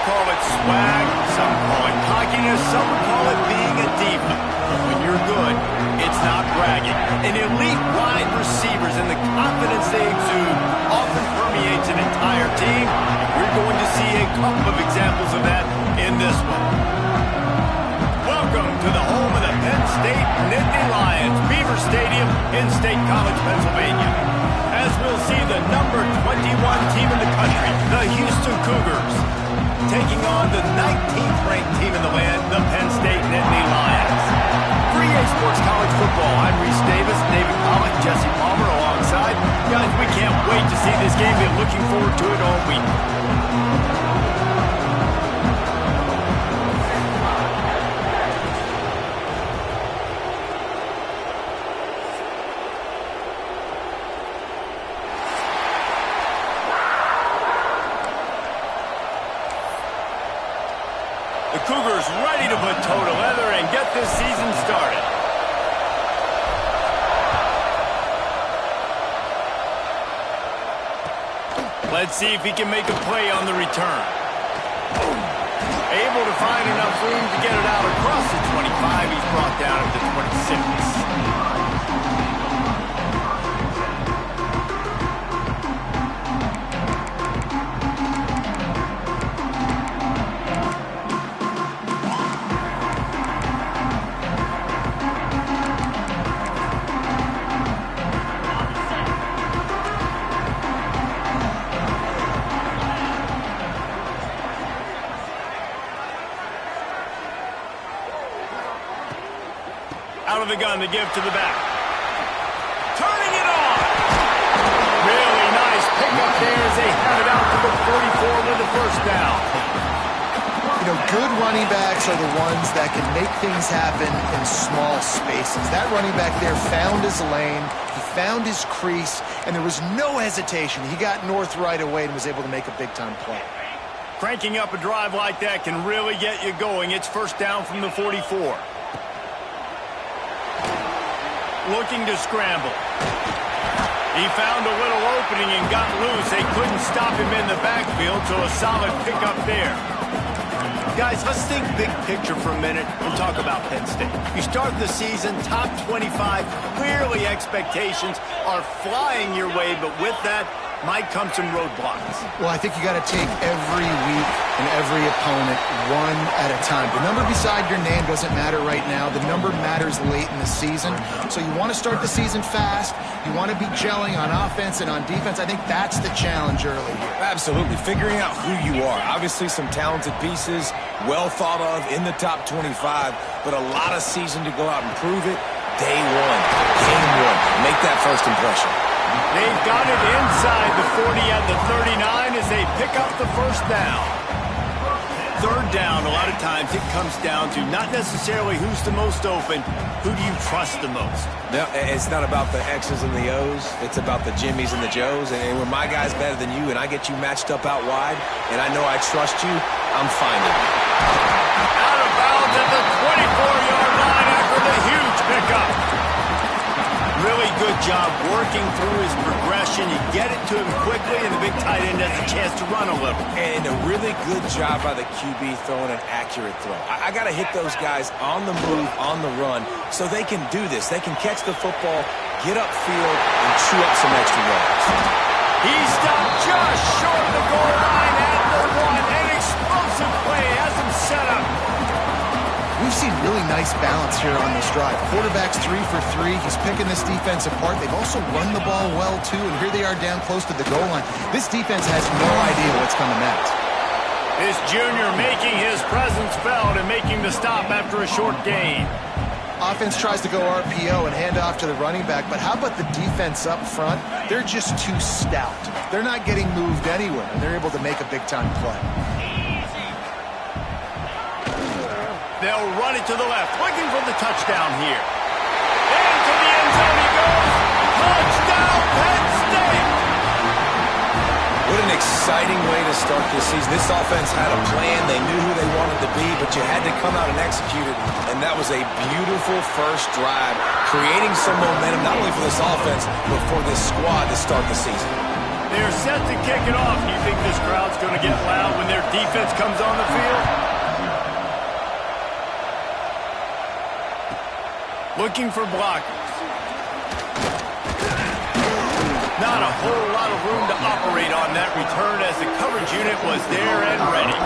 call it swag, some call it cockiness, some call it being a diva. But when you're good, it's not bragging. And elite wide receivers and the confidence they exude often permeates an entire team. We're going to see a couple of examples of that in this one. Welcome to the home of the Penn State Nittany Lions, Beaver Stadium in State College, Pennsylvania. As we'll see the number 21 team in the country, the Houston Cougars, taking on the 19th ranked team in the land, the Penn State Nittany Lions. For EA Sports College Football, I'm Reese Davis, David Pollock, Jesse Palmer alongside. Guys, we can't wait to see this game. Been looking forward to it all week. The Cougars ready to put toe to leather and get this season started. Let's see if he can make a play on the return. Able to find enough room to get it out across the 25. He's brought down at the 26. Out of the gun to give to the back. Turning it on. Really nice pickup there as they have it out to the 44 with the first down. You know, good running backs are the ones that can make things happen in small spaces. That running back there found his lane, he found his crease, and there was no hesitation. He got north right away and was able to make a big-time play. Cranking up a drive like that can really get you going. It's first down from the 44. Looking to scramble. He found a little opening and got loose. They couldn't stop him in the backfield, so a solid pickup there. Guys, let's think big picture for a minute and talk about Penn State. You start the season, top 25. Clearly expectations are flying your way, but with that might come some roadblocks. Well, I think you got to take every week and every opponent one at a time. The number beside your name doesn't matter right now. The number matters late in the season. So you want to start the season fast. You want to be gelling on offense and on defense. I think that's the challenge early here. Absolutely. Figuring out who you are. Obviously some talented pieces, well thought of in the top 25, but a lot of season to go out and prove it. Day one, game one. Make that first impression. They've got it inside the 40 at the 39 as they pick up the first down. Third down, a lot of times it comes down to not necessarily who's the most open, who do you trust the most? No, it's not about the X's and the O's. It's about the Jimmies and the Joes. And when my guy's better than you and I get you matched up out wide and I know I trust you, I'm fine with it. Out of bounds at the 24-yard line after the huge pickup. Really good job working through his progression. You get it to him quickly, and the big tight end has a chance to run a little. And a really good job by the QB throwing an accurate throw. I got to hit those guys on the move, on the run, so they can do this. They can catch the football, get upfield, and chew up some extra yards. He stopped just short of the goal line at the one. An explosive play has him set up. We've seen really nice balance here on this drive. Quarterback's 3 for 3. He's picking this defense apart. They've also run the ball well, too, and here they are down close to the goal line. This defense has no idea what's coming next. This junior making his presence felt and making the stop after a short gain. Offense tries to go RPO and hand off to the running back, but how about the defense up front? They're just too stout. They're not getting moved anywhere, and they're able to make a big-time play. They'll run it to the left, looking for the touchdown here. Into the end zone he goes. Touchdown, Penn State! What an exciting way to start this season. This offense had a plan. They knew who they wanted to be, but you had to come out and execute it. And that was a beautiful first drive, creating some momentum not only for this offense, but for this squad to start the season. They're set to kick it off. Do you think this crowd's going to get loud when their defense comes on the field? Looking for blockers. Not a whole lot of room to operate on that return as the coverage unit was there and ready.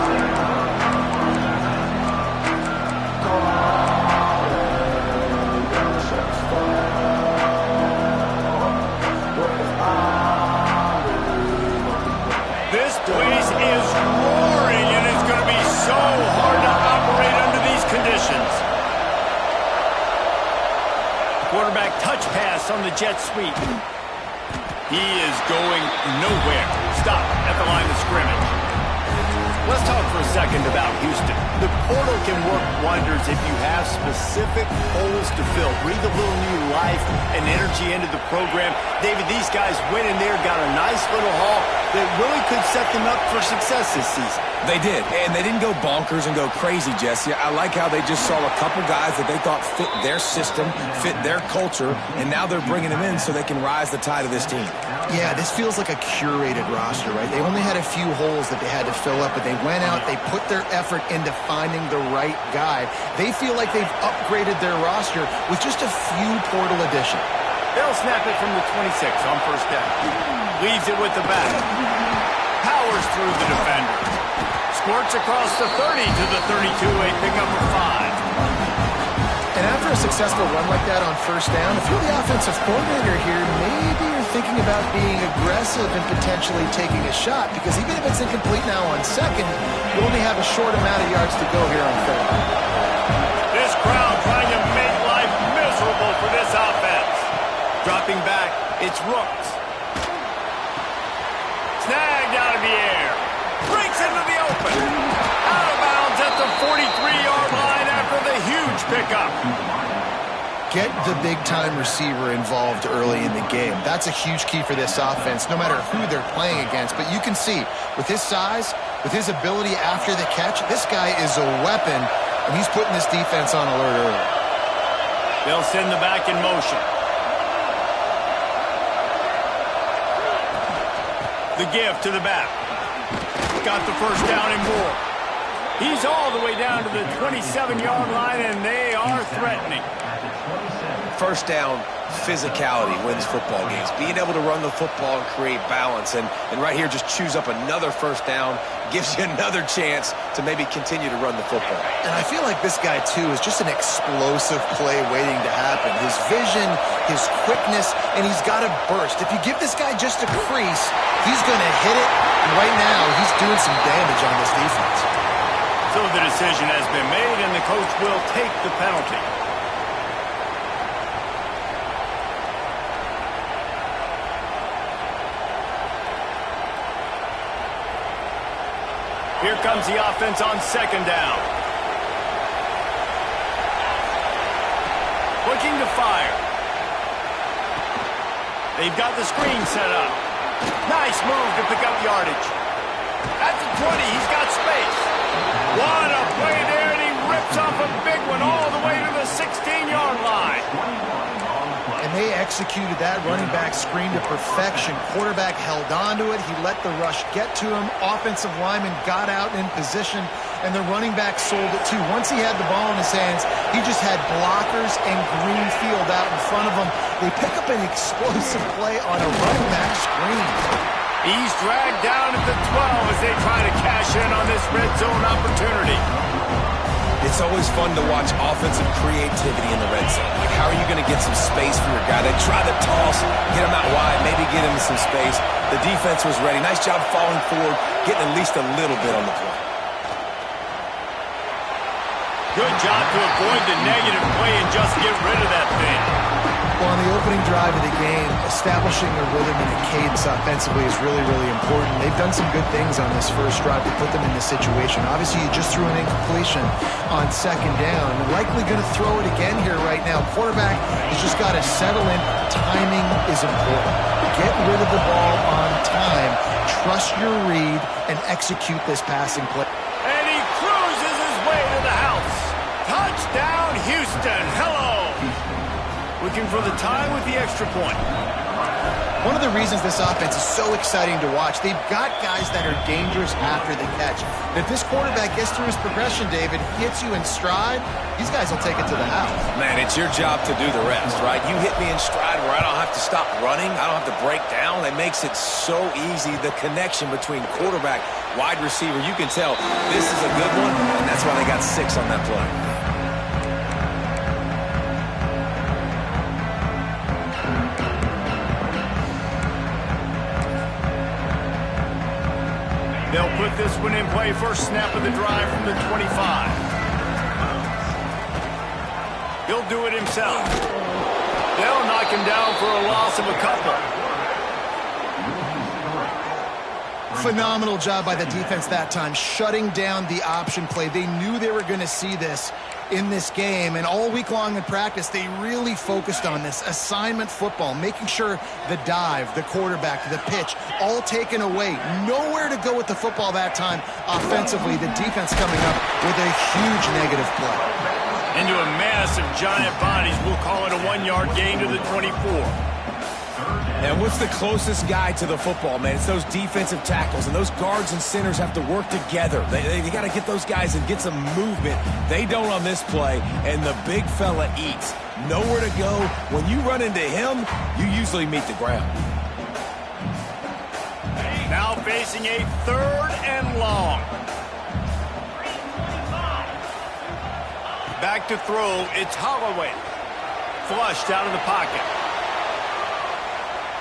This place is roaring, and it's going to be so hard to operate under these conditions. Quarterback touch pass on the jet sweep. He is going nowhere. Stop at the line of scrimmage. Let's talk for a second about Houston. The portal can work wonders if you have specific holes to fill. Breathe a little new life and energy into the program. David, these guys went in there, got a nice little haul that really could set them up for success this season. They did, and they didn't go bonkers and go crazy, Jesse. I like how they just saw a couple guys that they thought fit their system, fit their culture, and now they're bringing them in so they can rise the tide of this team. Yeah, this feels like a curated roster, right? They only had a few holes that they had to fill up, but they went out, they put their effort into finding the right guy. They feel like they've upgraded their roster with just a few portal additions. They'll snap it from the 26 on first down. Leaves it with the back. Powers through the defender. Squirts across the 30 to the 32, a pickup of 5. And after a successful run like that on first down, if you're the offensive coordinator here, maybe you're thinking about being aggressive and potentially taking a shot, because even if it's incomplete now on second, you only have a short amount of yards to go here on third. This crowd trying to make life miserable for this offense. Dropping back, it's Rooks. Snagged out of the air. Breaks into the open. Out of bounds at the 43-yard line after the huge pickup. Get the big-time receiver involved early in the game. That's a huge key for this offense, no matter who they're playing against. But you can see, with his size, with his ability after the catch, this guy is a weapon, and he's putting this defense on alert early. They'll send the back in motion. The give to the back. Got the first down and more. He's all the way down to the 27-yard line, and they are threatening. First down, physicality wins football games. Being able to run the football and create balance. And right here, just choose up another first down, gives you another chance to maybe continue to run the football. And I feel like this guy, too, is just an explosive play waiting to happen. His vision, his quickness, and he's got a burst. If you give this guy just a crease, he's going to hit it. And right now, he's doing some damage on this defense. So the decision has been made, and the coach will take the penalty. Here comes the offense on second down. Looking to fire. They've got the screen set up. Nice move to pick up yardage. At the 20, he's got space. What a play there, and he rips off a big one all the way to the 16-yard line. And they executed that running back screen to perfection. Quarterback held on to it. He let the rush get to him. Offensive lineman got out in position, and the running back sold it too. Once he had the ball in his hands, he just had blockers and green field out in front of him. They pick up an explosive play on a running back screen. He's dragged down at the 12 as they try to cash in on this red zone opportunity. It's always fun to watch offensive creativity in the red zone. Like, how are you going to get some space for your guy? They try the toss, get him out wide, maybe get him some space. The defense was ready. Nice job falling forward, getting at least a little bit on the play. Good job to avoid the negative play and just get rid of that thing. Well, on the opening drive of the game, establishing a rhythm and a cadence offensively is really, really important. They've done some good things on this first drive to put them in this situation. Obviously, you just threw an incompletion on second down. They're likely going to throw it again here right now. Quarterback has just got to settle in. Timing is important. Get rid of the ball on time. Trust your read and execute this passing play. And he cruises his way to the house. Touchdown, Houston. Hello. Looking for the tie with the extra point. One of the reasons this offense is so exciting to watch, they've got guys that are dangerous after the catch. And if this quarterback gets through his progression, David, hits you in stride, these guys will take it to the house. Man, it's your job to do the rest, right? You hit me in stride where I don't have to stop running. I don't have to break down. It makes it so easy, the connection between quarterback, wide receiver. You can tell this is a good one, and that's why they got 6 on that play. They'll put this one in play. First snap of the drive from the 25. He'll do it himself. They'll knock him down for a loss of a couple. Phenomenal job by the defense that time, shutting down the option play. They knew they were going to see this in this game, and all week long in practice, they really focused on this assignment football, making sure the dive, the quarterback, the pitch, all taken away. Nowhere to go with the football that time offensively. The defense coming up with a huge negative play. Into a mass of giant bodies. We'll call it a 1-yard gain to the 24. And what's the closest guy to the football, man? It's those defensive tackles, and those guards and centers have to work together. They got to get those guys and get some movement. They don't on this play, and the big fella eats. Nowhere to go. When you run into him, you usually meet the ground. Now facing a 3rd and long. Back to throw. It's Holloway. Flushed out of the pocket.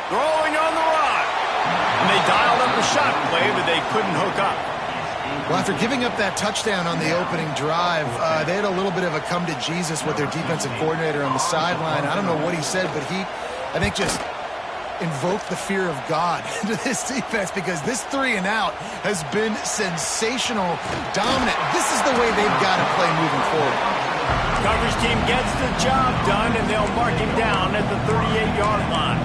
Throwing on the run. And they dialed up a shot play, but they couldn't hook up. Well, after giving up that touchdown on the opening drive, they had a little bit of a come to Jesus with their defensive coordinator on the sideline. I don't know what he said, but he, I think, just invoked the fear of God into this defense, because this 3 and out has been sensational, dominant. This is the way they've got to play moving forward. Coverage team gets the job done, and they'll mark him down at the 38-yard line.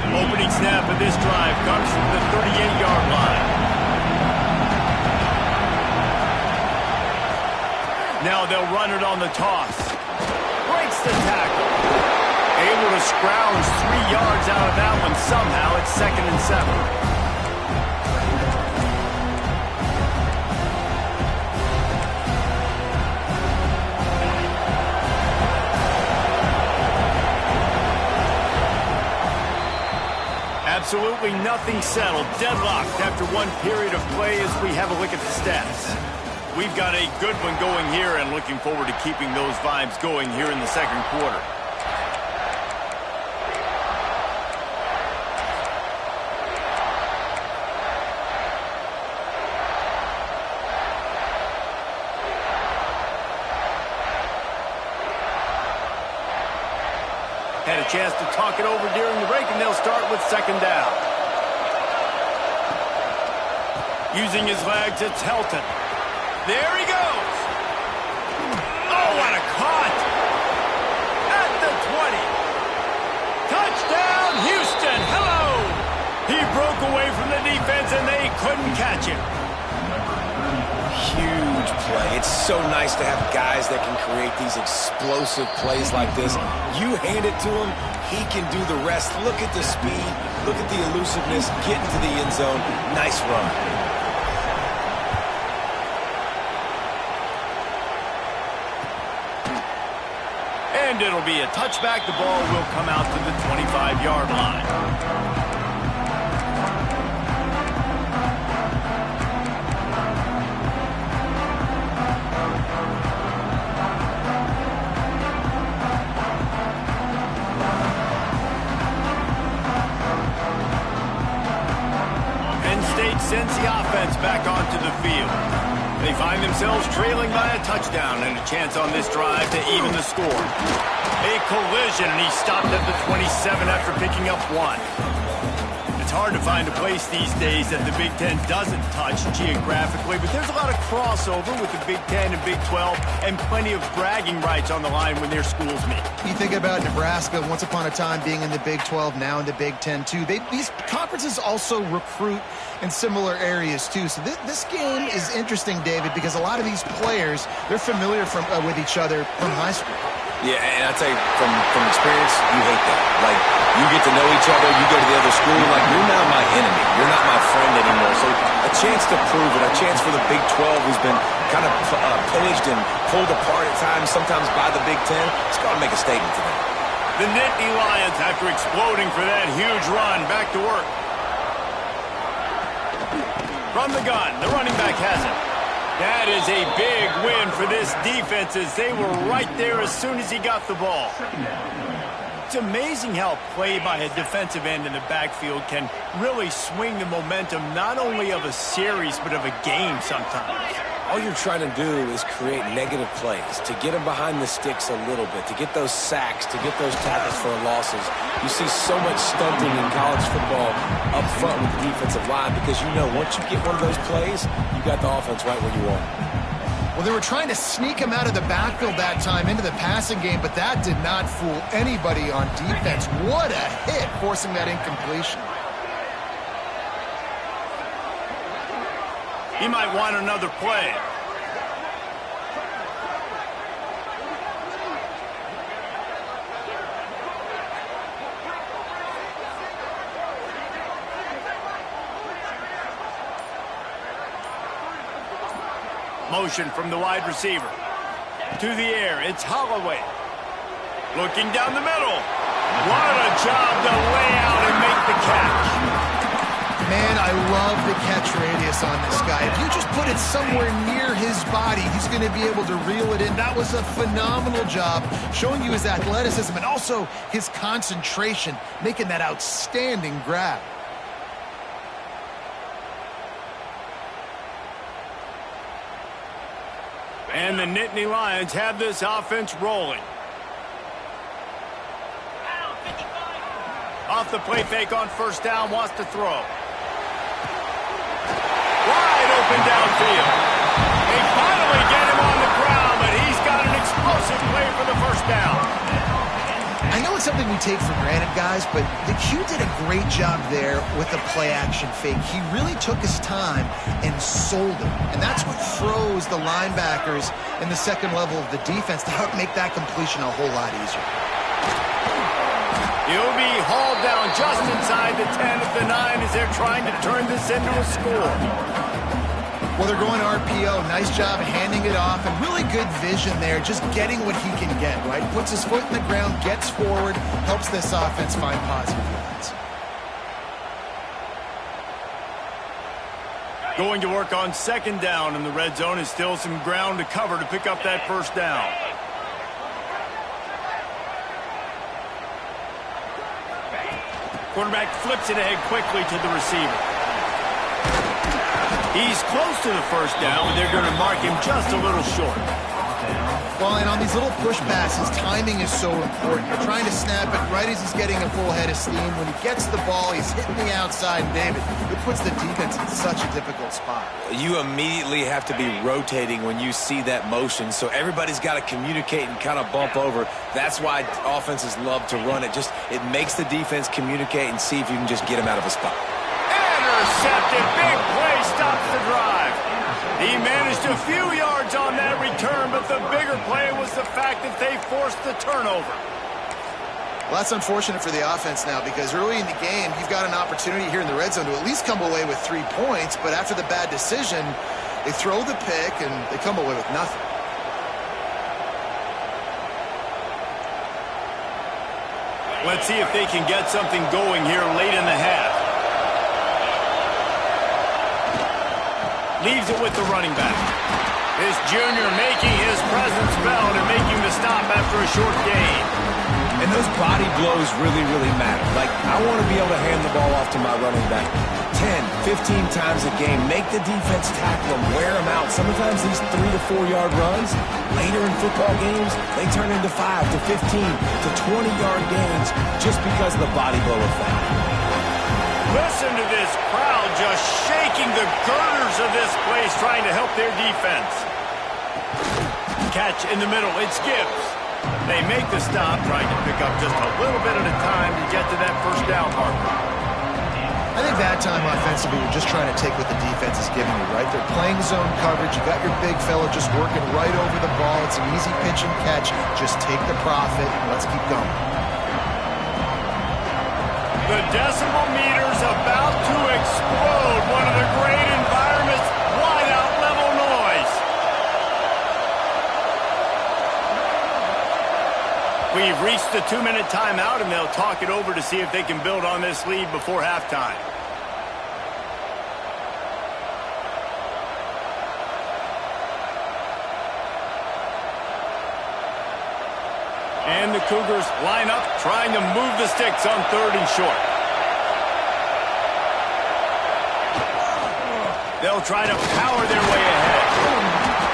Opening snap of this drive comes from the 38-yard line. Now they'll run it on the toss. Breaks the tackle. Able to scrounge 3 yards out of that one somehow. It's 2nd and 7. Absolutely nothing settled. Deadlocked after one period of play as we have a look at the stats. We've got a good one going here and looking forward to keeping those vibes going here in the 2nd quarter. Had a chance to talk it over during the break, and they'll start with 2nd down. Using his legs, it's Helton. There he goes. Oh, what a caught. At the 20. Touchdown, Houston. Hello. He broke away from the defense, and they couldn't catch him. Huge play. It's so nice to have guys that can create these explosive plays like this. You hand it to him, he can do the rest. Look at the speed. Look at the elusiveness. Get into the end zone. Nice run. And it'll be a touchback. The ball will come out to the 25-yard line. Sends the offense back onto the field. They find themselves trailing by a touchdown and a chance on this drive to even the score. A collision, and he stopped at the 27 after picking up 1. It's hard to find a place these days that the Big Ten doesn't touch geographically, but there's a lot of crossover with the Big Ten and Big 12 and plenty of bragging rights on the line when their schools meet. You think about Nebraska, once upon a time being in the Big 12, now in the Big 10 too. These conferences also recruit in similar areas too. So this game is interesting, David, because a lot of these players, they're familiar with each other from high school. Yeah, and I tell you, from experience, you hate that. Like, you get to know each other, you go to the other school, like, you're now my enemy. You're not my friend anymore. So a chance to prove it, a chance for the Big 12, who's been kind of pillaged and pulled apart at times, sometimes by the Big 10, it's got to make a statement to them. The Nittany Lions, after exploding for that huge run, back to work. From the gun, the running back has it. That is a big win for this defense as they were right there as soon as he got the ball. It's amazing how play by a defensive end in the backfield can really swing the momentum not only of a series but of a game sometimes. All you're trying to do is create negative plays, to get them behind the sticks a little bit, to get those sacks, to get those tackles for losses. You see so much stunting in college football up front with the defensive line because you know once you get one of those plays, you got the offense right where you want. Well, they were trying to sneak him out of the backfield that time into the passing game, but that did not fool anybody on defense. What a hit, forcing that incompletion. He might want another play. Motion from the wide receiver. To the air, it's Holloway. Looking down the middle. What a job to lay out and make the catch. Man, I love the catch radius on this guy. If you just put it somewhere near his body, he's going to be able to reel it in. That was a phenomenal job, showing you his athleticism and also his concentration, making that outstanding grab. And the Nittany Lions have this offense rolling. Off the play fake on first down, wants to throw. Wide open downfield. They finally get him on the ground, but he's got an explosive play for the first down. I know it's something we take for granted, guys, but the Q did a great job there with the play-action fake. He really took his time and sold him, and that's what froze the linebackers in the second level of the defense to help make that completion a whole lot easier. He'll be hauled down just inside the 10 at the 9 as they're trying to turn this into a score. Well, they're going RPO. Nice job handing it off, and really good vision there, just getting what he can get, right? Puts his foot in the ground, gets forward, helps this offense find positive yards. Going to work on second down in the red zone is still some ground to cover to pick up that first down. Quarterback flips it ahead quickly to the receiver. He's close to the first down, but they're going to mark him just a little short. Well, and on these little push passes, timing is so important. You're trying to snap it right as he's getting a full head of steam. When he gets the ball, he's hitting the outside, and David, it puts the defense in such a difficult spot. You immediately have to be rotating when you see that motion, so everybody's got to communicate and kind of bump over. That's why offenses love to run it. It makes the defense communicate and see if you can just get him out of a spot. Intercepted. Big play stops the drive. He managed a few yards on that return, but the bigger play was the fact that they forced the turnover. Well, that's unfortunate for the offense now because early in the game, you've got an opportunity here in the red zone to at least come away with 3 points, but after the bad decision, they throw the pick and they come away with nothing. Let's see if they can get something going here late in the half. Leaves it with the running back. This junior making his presence felt and making the stop after a short gain. And those body blows really, really matter. Like, I want to be able to hand the ball off to my running back 10, 15 times a game. Make the defense tackle him, wear him out. Sometimes these 3 to 4 yard runs, later in football games, they turn into 5 to 15 to 20 yard gains just because of the body blow effect. Listen to this crowd just shaking the girders of this place, trying to help their defense. Catch in the middle. It's Gibbs. They make the stop, trying to pick up just a little bit at a time to get to that first down marker. I think that time offensively, you're just trying to take what the defense is giving you, right? They're playing zone coverage. You got your big fella just working right over the ball. It's an easy pitch and catch. Just take the profit and let's keep going. The decibel meter's about to explode. One of the great environments, wide-out level noise. We've reached the 2-minute timeout, and they'll talk it over to see if they can build on this lead before halftime. And the Cougars line up, trying to move the sticks on 3rd and short. They'll try to power their way ahead.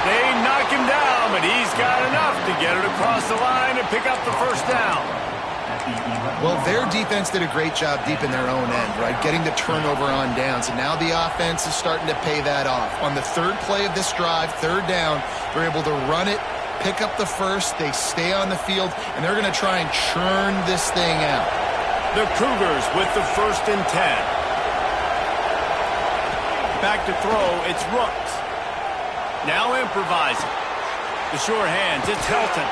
They knock him down, but he's got enough to get it across the line and pick up the first down. Well, their defense did a great job deep in their own end, right? Getting the turnover on downs, and now the offense is starting to pay that off. On the 3rd play of this drive, 3rd down, they're able to run it, pick up the first, they stay on the field, and they're going to try and churn this thing out. The Cougars with the 1st and 10. Back to throw, it's Rooks. Now improvising. The sure hands, it's Helton.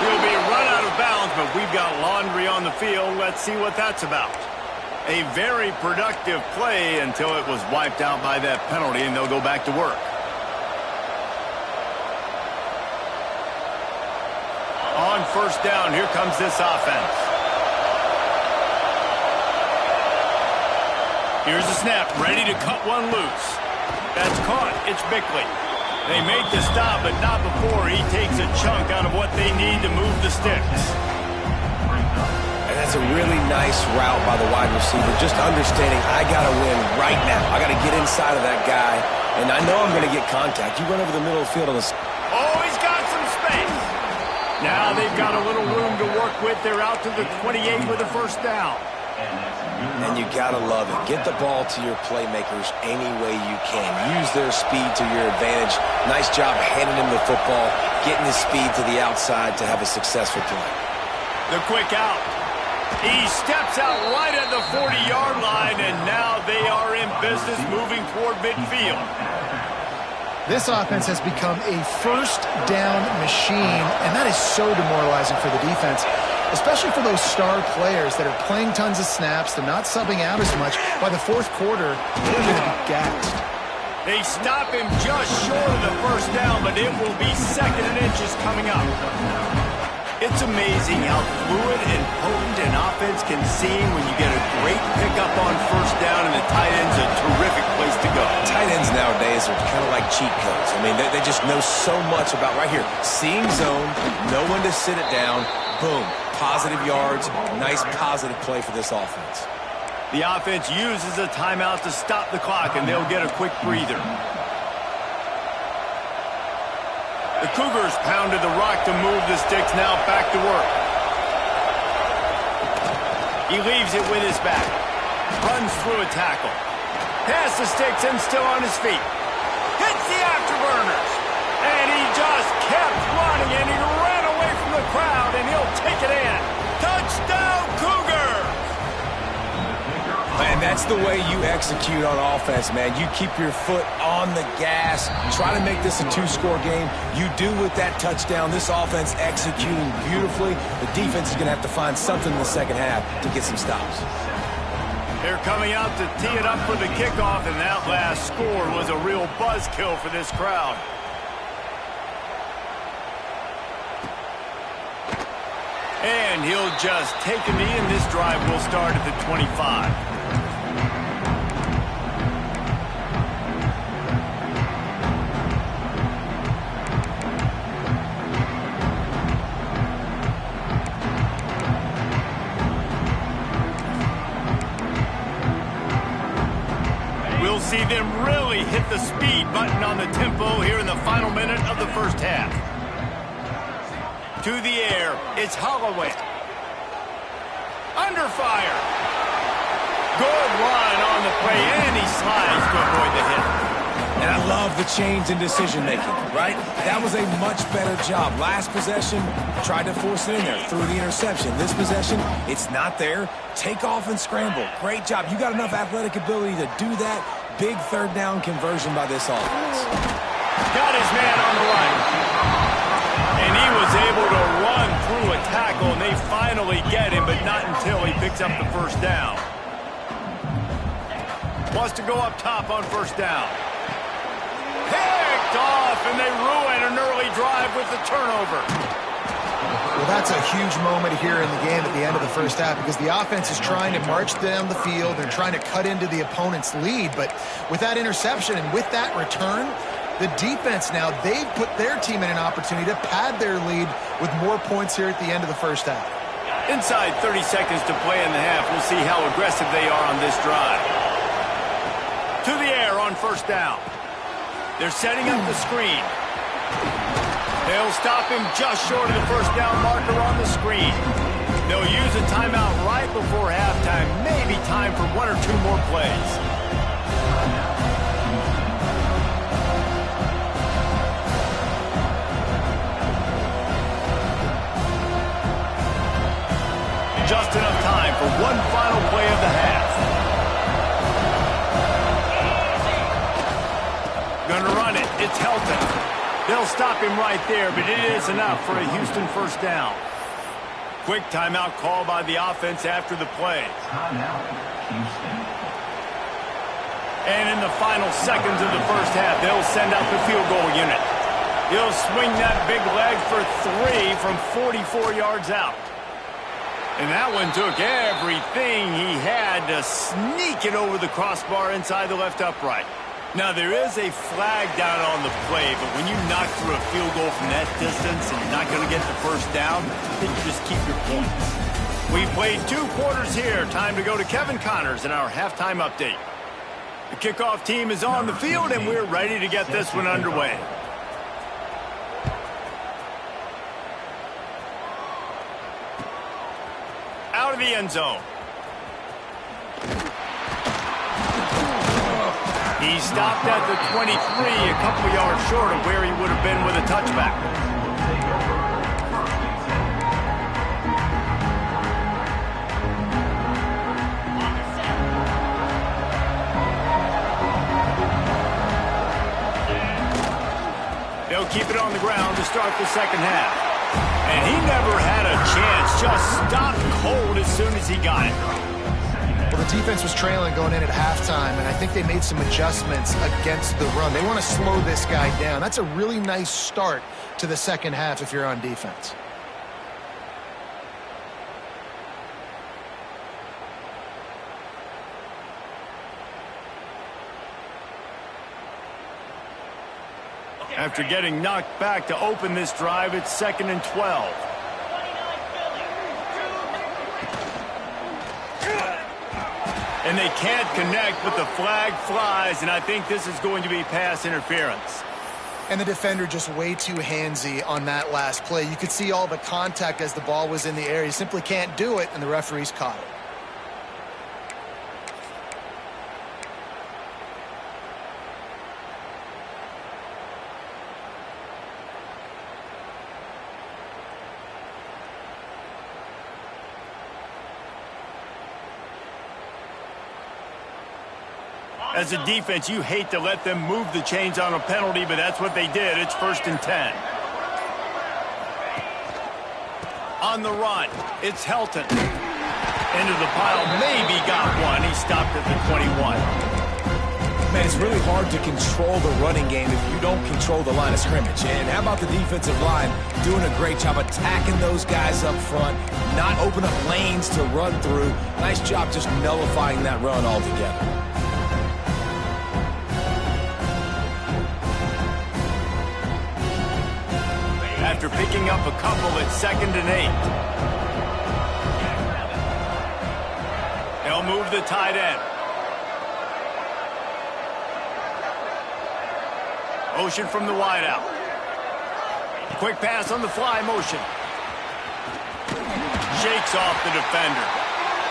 He'll be run out of bounds, but we've got laundry on the field. Let's see what that's about. A very productive play until it was wiped out by that penalty, and they'll go back to work. On 1st down, here comes this offense. Here's the snap, ready to cut one loose. That's caught. It's Bickley. They make the stop, but not before he takes a chunk out of what they need to move the sticks. And that's a really nice route by the wide receiver, just understanding I got to win right now. I got to get inside of that guy, and I know I'm going to get contact. You run over the middle of the field on this. Oh, he's got some space. Now they've got a little room to work with. They're out to the 28 with a 1st down. And you got to love it. Get the ball to your playmakers any way you can. Use their speed to your advantage. Nice job handing him the football, getting his speed to the outside to have a successful play. The quick out. He steps out right at the 40-yard line, and now they are in business moving toward midfield. This offense has become a 1st down machine, and that is so demoralizing for the defense, especially for those star players that are playing tons of snaps. They're not subbing out as much. By the 4th quarter, they're going to be gassed. They stop him just short of the 1st down, but it will be 2nd and inches coming up. It's amazing how fluid and potent an offense can seem when you get a great pickup on 1st down, and the tight end's a terrific place to go. Tight ends nowadays are kind of like cheat codes. I mean, they just know so much about right here. Seeing zone, know when to sit it down, boom, positive yards, nice positive play for this offense. The offense uses a timeout to stop the clock, and they'll get a quick breather. The Cougars pounded the rock to move the sticks, now back to work. He leaves it with his back. Runs through a tackle. Past the sticks and still on his feet. Hits the afterburners. And he just kept running, and he ran away from the crowd, and he'll take it in. Touchdown, Cougars! Man, that's the way you execute on offense, man. You keep your foot on the gas. Try to make this a 2-score game. You do with that touchdown. This offense executing beautifully. The defense is going to have to find something in the 2nd half to get some stops. They're coming out to tee it up for the kickoff, and that last score was a real buzzkill for this crowd. And he'll just take a knee, and this drive will start at the 25. We'll see them really hit the speed button on the tempo here in the final minute of the 1st half. To the air, it's Holloway. Under fire. Good run on the play, and he slides to avoid the hit. And I love the change in decision-making, right? That was a much better job. Last possession, tried to force it in there, threw the interception. This possession, it's not there. Take off and scramble. Great job. You got enough athletic ability to do that. Big third down conversion by this offense. Got his man on the right. And he was able to run through a tackle, and they finally get him, but not until he picks up the first down. Wants to go up top on first down. Picked off, and they ruin an early drive with the turnover. Well, that's a huge moment here in the game at the end of the first half because the offense is trying to march down the field. They're trying to cut into the opponent's lead. But with that interception and with that return, the defense now, they've put their team in an opportunity to pad their lead with more points here at the end of the first half. Inside 30 seconds to play in the half. We'll see how aggressive they are on this drive. To the air on first down. They're setting up the screen. They'll stop him just short of the first down marker on the screen. They'll use a timeout right before halftime. Maybe time for one or two more plays. Just enough time for one final play of the half. Gonna run it. It's Helton. They'll stop him right there, but it is enough for a Houston first down. Quick timeout call by the offense after the play. Timeout, Houston. And in the final seconds of the first half, they'll send out the field goal unit. He'll swing that big leg for 3 from 44 yards out. And that one took everything he had to sneak it over the crossbar inside the left upright. Now, there is a flag down on the play, but when you knock through a field goal from that distance and you're not going to get the first down, then you just keep your points. We've played 2 quarters here. Time to go to Kevin Connors in our halftime update. The kickoff team is on the field, and we're ready to get this one underway. Out of the end zone. He stopped at the 23, a couple yards short of where he would have been with a touchback. They'll keep it on the ground to start the second half. And he never had a chance, just stopped cold as soon as he got it. Well, the defense was trailing going in at halftime, and I think they made some adjustments against the run. They want to slow this guy down. That's a really nice start to the second half if you're on defense. After getting knocked back to open this drive, it's 2nd and 12. And they can't connect, but the flag flies, and I think this is going to be pass interference. And the defender just way too handsy on that last play. You could see all the contact as the ball was in the air. He simply can't do it, and the referees caught it. As a defense, you hate to let them move the chains on a penalty, but that's what they did. It's 1st and 10. On the run, it's Helton. Into the pile, maybe got one. He stopped at the 21. Man, it's really hard to control the running game if you don't control the line of scrimmage. And how about the defensive line doing a great job attacking those guys up front, not open up lanes to run through. Nice job just nullifying that run altogether. After picking up a couple, it's 2nd and 8. They'll move the tight end. Motion from the wideout. Quick pass on the fly motion. Shakes off the defender.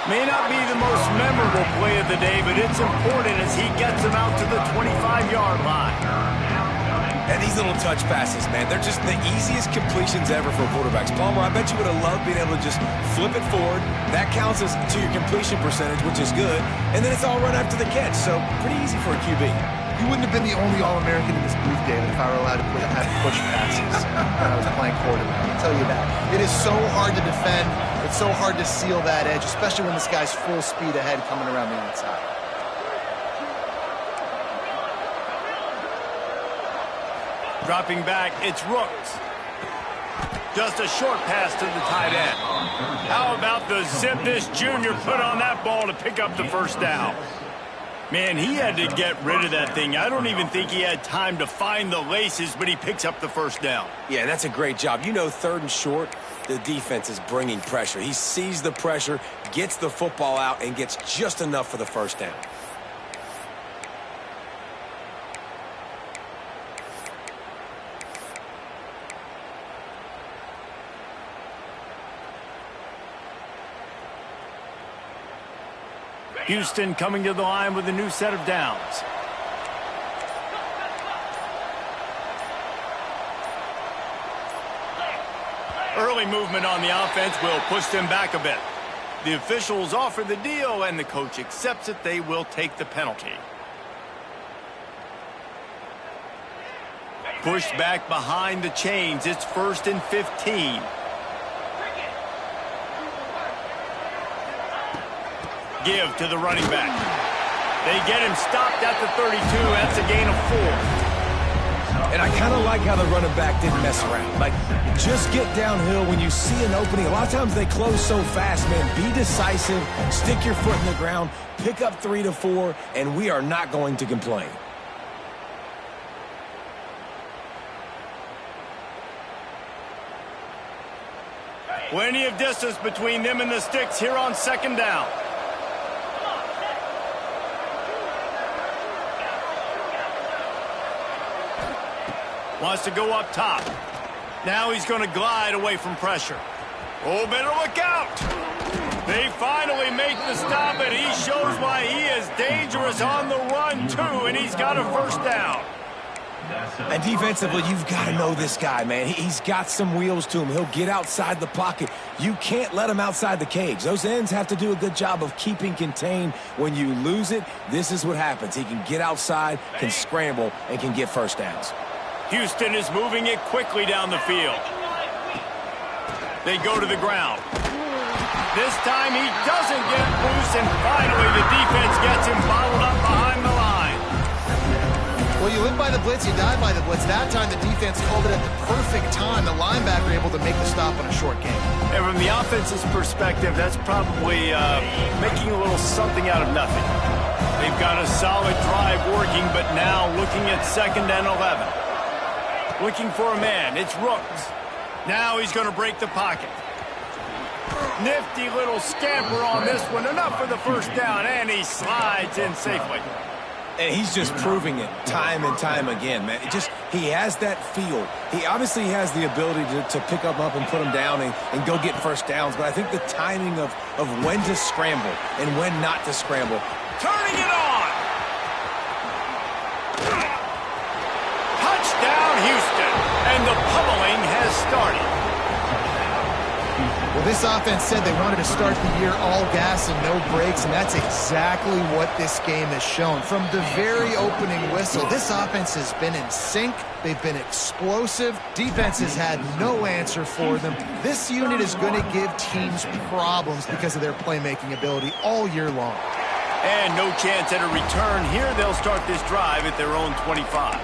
May not be the most memorable play of the day, but it's important as he gets him out to the 25-yard line. And these little touch passes, man, they're just the easiest completions ever for quarterbacks. Palmer, I bet you would have loved being able to just flip it forward. That counts as to your completion percentage, which is good. And then it's all run after the catch, so pretty easy for a QB. You wouldn't have been the only All-American in this booth, David, if I were allowed to have push passes when I was playing quarterback. I'll tell you that. It is so hard to defend. It's so hard to seal that edge, especially when this guy's full speed ahead coming around the outside. Dropping back, it's Rooks. Just a short pass to the tight end. How about the zip this junior put on that ball to pick up the first down? Man, he had to get rid of that thing. I don't even think he had time to find the laces, but he picks up the first down. Yeah, that's a great job. You know, 3rd and short, the defense is bringing pressure. He sees the pressure, gets the football out, and gets just enough for the first down. Houston coming to the line with a new set of downs. Early movement on the offense will push them back a bit. The officials offer the deal, and the coach accepts it. They will take the penalty. Pushed back behind the chains. It's 1st and 15. Give to the running back. They get him stopped at the 32. That's a gain of 4. And I kind of like how the running back didn't mess around. Like, just get downhill when you see an opening. A lot of times they close so fast, man. Be decisive, stick your foot in the ground, pick up 3 to 4, and we are not going to complain. Plenty of distance between them and the sticks here on 2nd down. Wants to go up top. Now he's going to glide away from pressure. Oh, better look out. They finally make the stop, and he shows why he is dangerous on the run, too, and he's got a first down. And defensively, you've got to know this guy, man. He's got some wheels to him. He'll get outside the pocket. You can't let him outside the cage. Those ends have to do a good job of keeping contained. When you lose it, this is what happens. He can get outside, can scramble, and can get first downs. Houston is moving it quickly down the field. They go to the ground. This time he doesn't get loose, and finally the defense gets him bottled up behind the line. Well, you live by the blitz, you die by the blitz. That time the defense called it at the perfect time. The linebacker able to make the stop on a short gain. And from the offense's perspective, that's probably making a little something out of nothing. They've got a solid drive working, but now looking at 2nd and 11. Looking for a man. It's Rooks. Now he's going to break the pocket. Nifty little scamper on this one. Enough for the first down, and he slides in safely. And he's just proving it time and time again, man. He has that feel. He obviously has the ability to pick him up and put him down and go get first downs. But I think the timing of when to scramble and when not to scramble. Turning it on. Touchdown, Houston. And the pummeling has started. Well, this offense said they wanted to start the year all gas and no brakes, and that's exactly what this game has shown. From the very opening whistle, this offense has been in sync. They've been explosive. Defense has had no answer for them. This unit is going to give teams problems because of their playmaking ability all year long. And no chance at a return here. They'll start this drive at their own 25.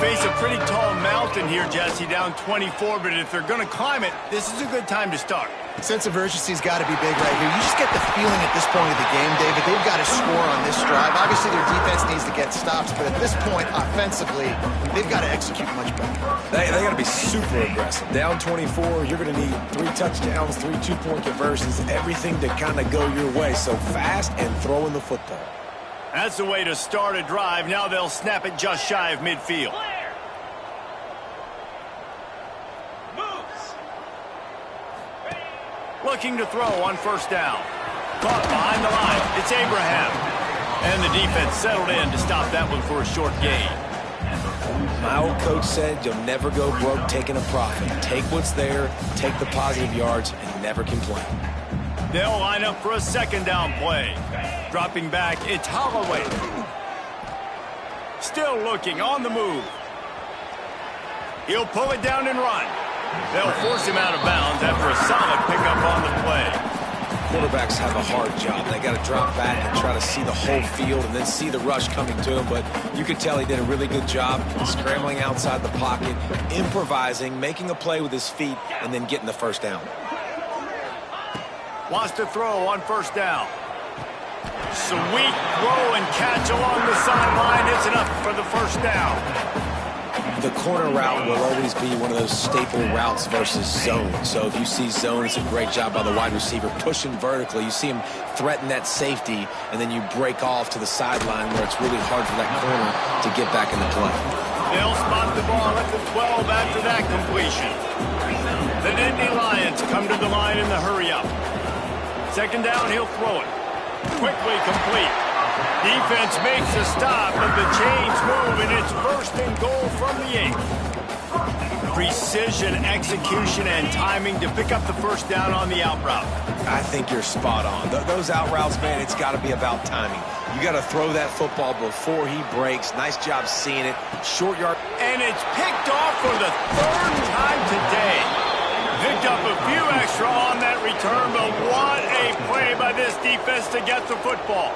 Face a pretty tall mountain here, Jesse, down 24, but if they're going to climb it, this is a good time to start. Sense of urgency's got to be big right here. You just get the feeling at this point of the game, David, they've got to score on this drive. Obviously, their defense needs to get stops, but at this point, offensively, they've got to execute much better. They got to be super aggressive. Down 24, you're going to need 3 touchdowns, 3 two-point conversions, everything to kind of go your way. So fast and throwing the football. That's the way to start a drive. Now they'll snap it just shy of midfield. Looking to throw on first down. Caught behind the line. It's Abraham. And the defense settled in to stop that one for a short gain. My old coach said you'll never go broke taking a profit. Take what's there, take the positive yards, and never complain. They'll line up for a second down play. Dropping back, it's Holloway. Still looking on the move. He'll pull it down and run. They'll force him out of bounds after a solid pickup on the play. Quarterbacks have a hard job. They got to drop back and try to see the whole field and then see the rush coming to him. But you could tell he did a really good job scrambling outside the pocket, improvising, making a play with his feet, and then getting the first down. Wants to throw on first down. Sweet throw and catch along the sideline. It's enough for the first down. The corner route will always be one of those staple routes versus zone. So if you see zone, it's a great job by the wide receiver pushing vertically. You see him threaten that safety, and then you break off to the sideline where it's really hard for that corner to get back into play. They'll spot the ball at the 12 after that completion. The Nittany Lions come to the line in the hurry-up. Second down, he'll throw it. Quickly complete. Defense makes a stop, but the chains move, and it's first and goal from the 8. Precision, execution, and timing to pick up the first down on the out route. I think you're spot on. Those out routes, man, it's got to be about timing. You got to throw that football before he breaks. Nice job seeing it. Short yard. And it's picked off for the 3rd time today. Picked up a few extra on that return, but what a play by this defense to get the football.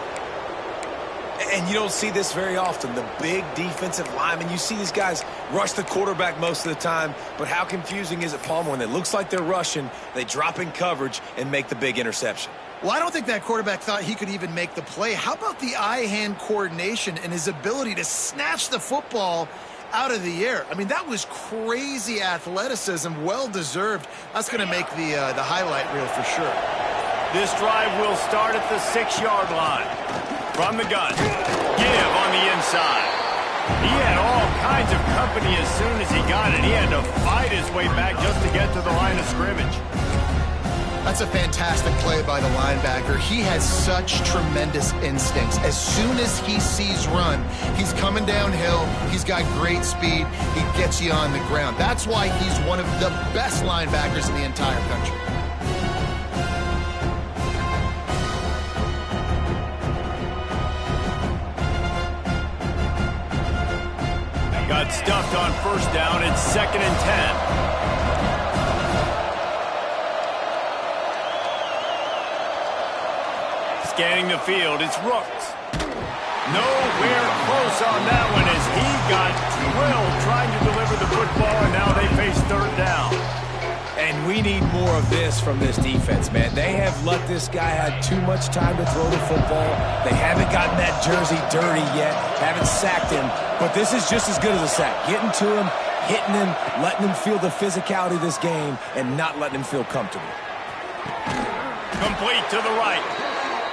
And you don't see this very often. The big defensive linemen, you see these guys rush the quarterback most of the time, but how confusing is it, Palmer, when it looks like they're rushing, they drop in coverage and make the big interception? Well, I don't think that quarterback thought he could even make the play. How about the eye-hand coordination and his ability to snatch the football out of the air? I mean, that was crazy athleticism, well-deserved. That's going to make the highlight reel for sure. This drive will start at the 6-yard line. From the gun, give on the inside. He had all kinds of company as soon as he got it. He had to fight his way back just to get to the line of scrimmage. That's a fantastic play by the linebacker. He has such tremendous instincts. As soon as he sees run, he's coming downhill. He's got great speed. He gets you on the ground. That's why he's one of the best linebackers in the entire country. Got stuffed on first down. It's 2nd and 10. Scanning the field, it's Rooks. Nowhere close on that one as he got drilled trying to deliver the football, and now they face 3rd down. And we need more of this from this defense, man. They have let this guy have too much time to throw the football. They haven't gotten that jersey dirty yet, haven't sacked him. But this is just as good as a sack. Getting to him, hitting him, letting him feel the physicality of this game, and not letting him feel comfortable. Complete to the right.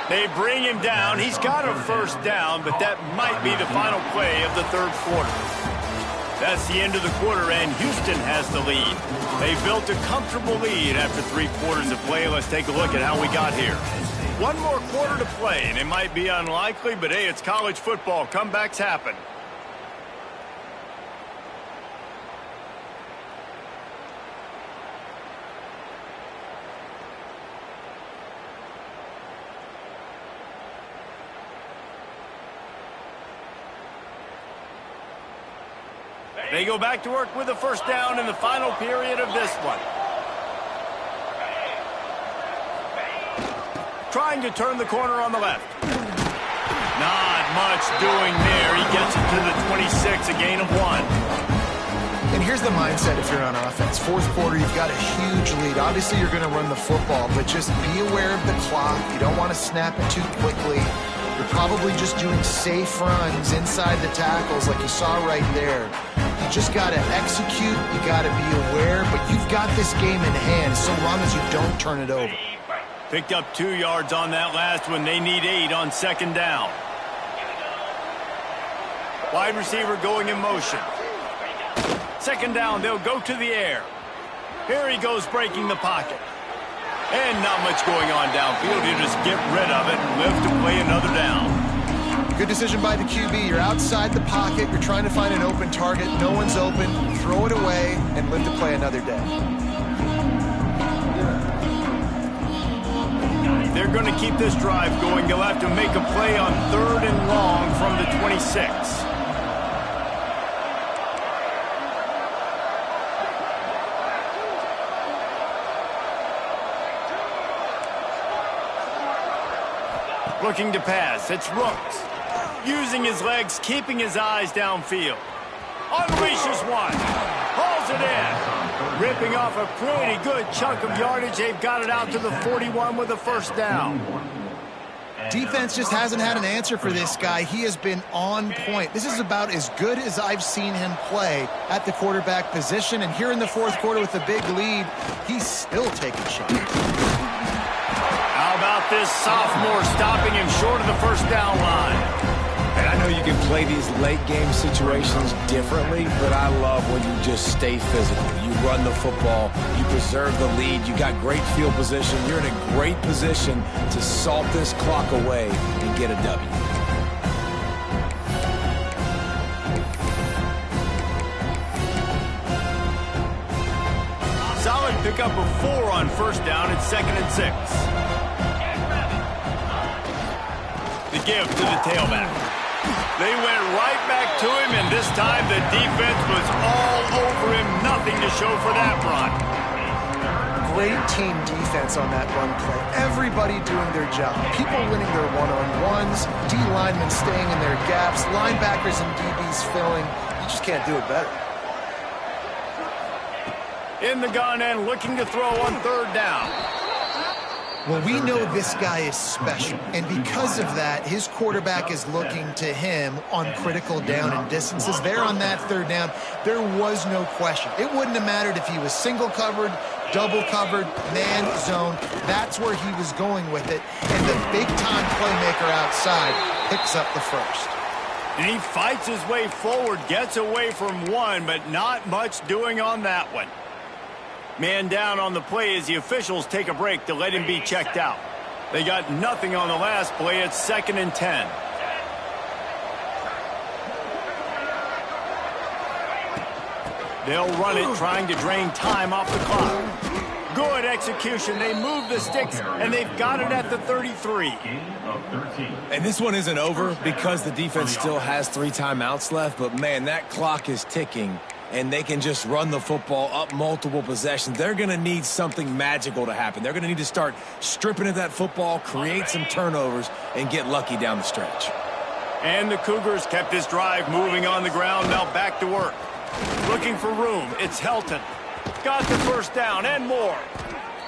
They bring him down. He's got a first down, but that might be the final play of the 3rd quarter. That's the end of the quarter, and Houston has the lead. They built a comfortable lead after 3 quarters of play. Let's take a look at how we got here. One more quarter to play, and it might be unlikely, but hey, it's college football. Comebacks happen. They go back to work with a first down in the final period of this one. Trying to turn the corner on the left. Not much doing there. He gets it to the 26, a gain of 1. And here's the mindset if you're on offense. Fourth quarter, you've got a huge lead. Obviously, you're going to run the football, but just be aware of the clock. You don't want to snap it too quickly. You're probably just doing safe runs inside the tackles like you saw right there. You just got to execute. You got to be aware, but you've got this game in hand so long as you don't turn it over. Picked up 2 yards on that last one. They need 8 on second down. Wide receiver going in motion. Second down, they'll go to the air. Here he goes breaking the pocket. And not much going on downfield. You just get rid of it and live to play another down. Good decision by the QB. You're outside the pocket. You're trying to find an open target. No one's open. Throw it away and live to play another day. They're going to keep this drive going. They'll have to make a play on 3rd and long from the 26. Looking to pass. It's Rooks. Using his legs, keeping his eyes downfield. Unleashes one. Hauls it in. Ripping off a pretty good chunk of yardage. They've got it out to the 41 with a first down. Defense just hasn't had an answer for this guy. He has been on point. This is about as good as I've seen him play at the quarterback position. And here in the fourth quarter with a big lead, he's still taking shots. How about this sophomore stopping him short of the first down line? And I know you can play these late game situations differently, but I love when you just stay physical. You run the football, you preserve the lead, you got great field position, you're in a great position to salt this clock away and get a W. Solid pickup of 4 on first down at 2nd and 6. The give to the tailback. They went right back to him, and this time the defense was all over him. Nothing to show for that run. Great team defense on that run play. Everybody doing their job. People winning their one-on-ones, D linemen staying in their gaps, linebackers and DBs filling. You just can't do it better. In the gun and looking to throw on 3rd down. Well, we know this guy is special, and because of that, his quarterback is looking to him on critical down and distances. There on that 3rd down, there was no question. It wouldn't have mattered if he was single covered, double covered, man zone. That's where he was going with it, and the big-time playmaker outside picks up the first. And he fights his way forward, gets away from one, but not much doing on that one. Man down on the play as the officials take a break to let him be checked out. They got nothing on the last play. It's 2nd and 10. They'll run it, trying to drain time off the clock. Good execution. They move the sticks, and they've got it at the 33. And this one isn't over because the defense still has 3 timeouts left, but man, that clock is ticking. And they can just run the football up multiple possessions. They're going to need something magical to happen. They're going to need to start stripping at that football, create some turnovers, and get lucky down the stretch. And the Cougars kept this drive moving on the ground, now back to work. Looking for room, it's Helton. Got the first down and more.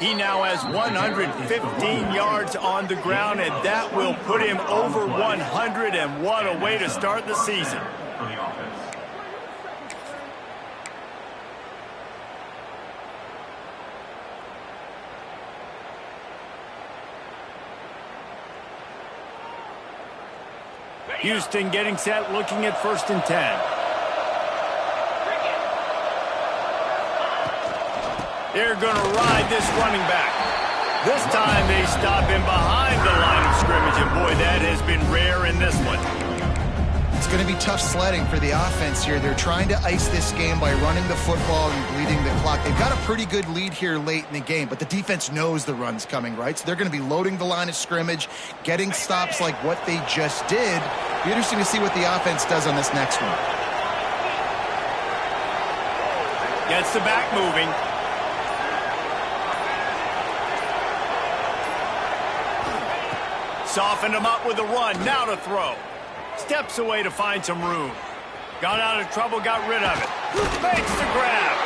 He now has 115 yards on the ground, and that will put him over 100, and what a way to start the season. Houston getting set, looking at 1st and 10. They're going to ride this running back. This time they stop him behind the line of scrimmage, and boy, that has been rare in this one. It's going to be tough sledding for the offense here. They're trying to ice this game by running the football and bleeding the clock. They've got a pretty good lead here late in the game, but the defense knows the run's coming, right? So they're going to be loading the line of scrimmage, getting stops like what they just did. Be interesting to see what the offense does on this next one. Gets the back moving. Softened him up with a run, now to throw. Steps away to find some room. Got out of trouble, got rid of it. Makes the grab.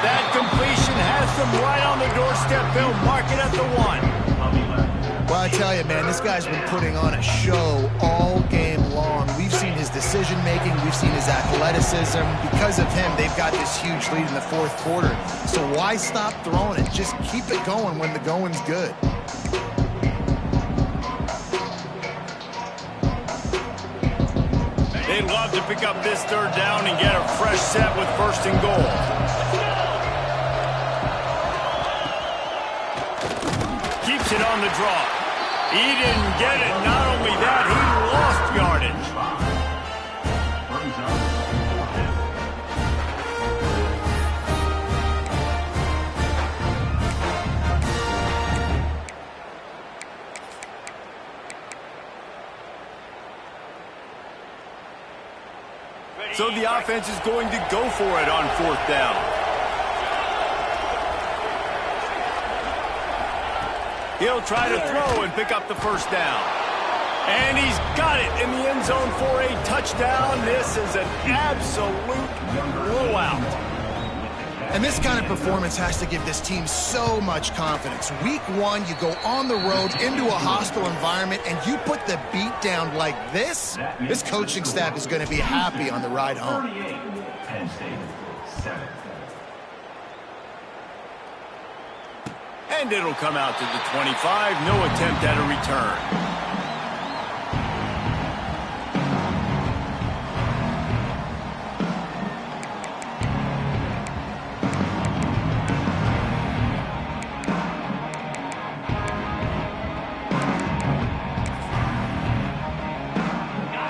That completion has them right on the doorstep. They'll mark it at the 1. Well, I tell you, man, this guy's been putting on a show all game long. We've seen his decision-making. We've seen his athleticism. Because of him, they've got this huge lead in the fourth quarter. So why stop throwing it? Just keep it going when the going's good. They'd love to pick up this third down and get a fresh set with first and goal. Keeps it on the draw. He didn't get it. Not only that, he lost yardage. So the offense is going to go for it on fourth down. He'll try to throw and pick up the first down. And he's got it in the end zone for a touchdown. This is an absolute blowout. And this kind of performance has to give this team so much confidence. Week 1, you go on the road into a hostile environment, and you put the beat down like this, this coaching staff is going to be happy on the ride home. And it'll come out to the 25. No attempt at a return.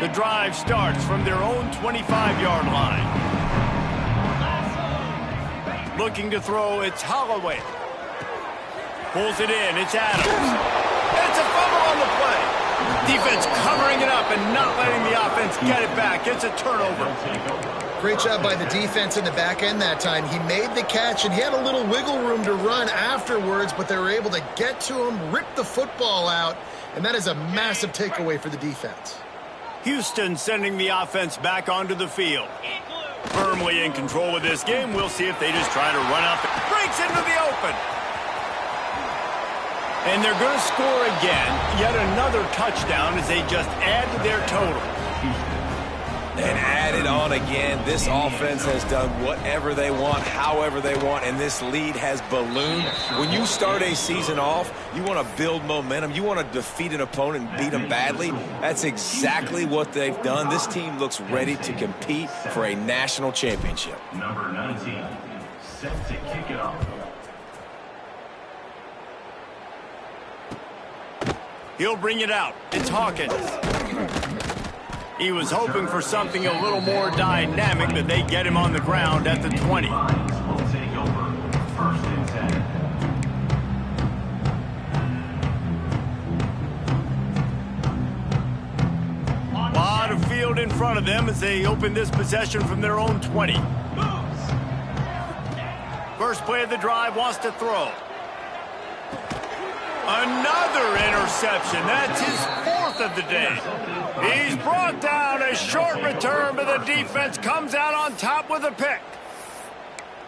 The drive starts from their own 25-yard line. Looking to throw, it's Holloway. Pulls it in, it's Adams. It's a fumble on the play. Defense covering it up and not letting the offense get it back. It's a turnover. Great job by the defense in the back end that time. He made the catch, and he had a little wiggle room to run afterwards, but they were able to get to him, rip the football out, and that is a massive takeaway for the defense. Houston sending the offense back onto the field. Firmly in control of this game. We'll see if they just try to run out. Breaks into the open. And they're going to score again. Yet another touchdown as they just add to their total. And add it on again. This offense has done whatever they want, however they want, and this lead has ballooned. When you start a season off, you want to build momentum. You want to defeat an opponent and beat them badly. That's exactly what they've done. This team looks ready to compete for a national championship. Number 19, set to kick it off. He'll bring it out. It's Hawkins. He was hoping for something a little more dynamic, but they get him on the ground at the 20. Will take over. First and 10. A lot of field in front of them as they open this possession from their own 20. First play of the drive, wants to throw. Another interception. That's his fourth of the day. He's brought down. A short return, but the defense comes out on top with a pick.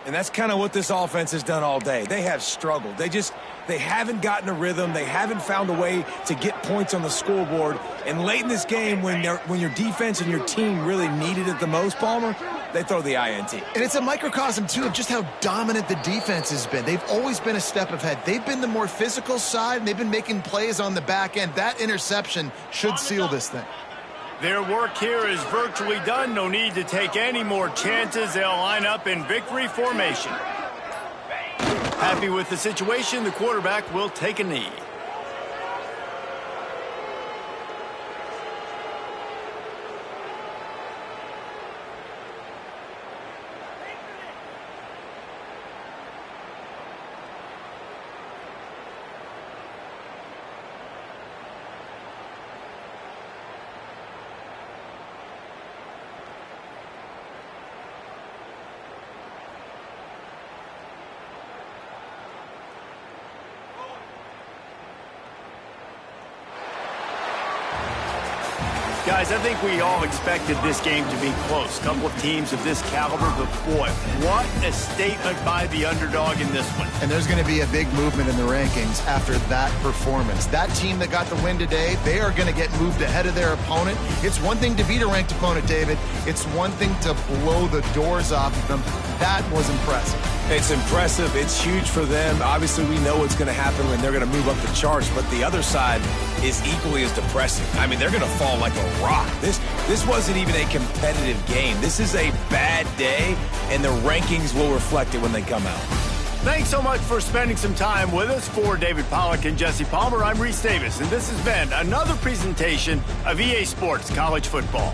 And that's kind of what this offense has done all day. They have struggled. They haven't gotten a rhythm. They haven't found a way to get points on the scoreboard. And late in this game, when your defense and your team really needed it the most, Palmer, they throw the INT. And it's a microcosm, too, of just how dominant the defense has been. They've always been a step ahead. They've been the more physical side, and they've been making plays on the back end. That interception should seal this thing. Their work here is virtually done. No need to take any more chances. They'll line up in victory formation. Happy with the situation, the quarterback will take a knee. Guys, I think we all expected this game to be close. A couple of teams of this caliber, but boy, what a statement by the underdog in this one. And there's going to be a big movement in the rankings after that performance. That team that got the win today, they are going to get moved ahead of their opponent. It's one thing to beat a ranked opponent, David. It's one thing to blow the doors off of them. That was impressive. It's impressive. It's huge for them. Obviously, we know what's going to happen when they're going to move up the charts, but the other side is equally as depressing. I mean, they're going to fall like a rock. This wasn't even a competitive game. This is a bad day, and the rankings will reflect it when they come out. Thanks so much for spending some time with us. For David Pollack and Jesse Palmer, I'm Reese Davis, and this has been another presentation of EA Sports College Football.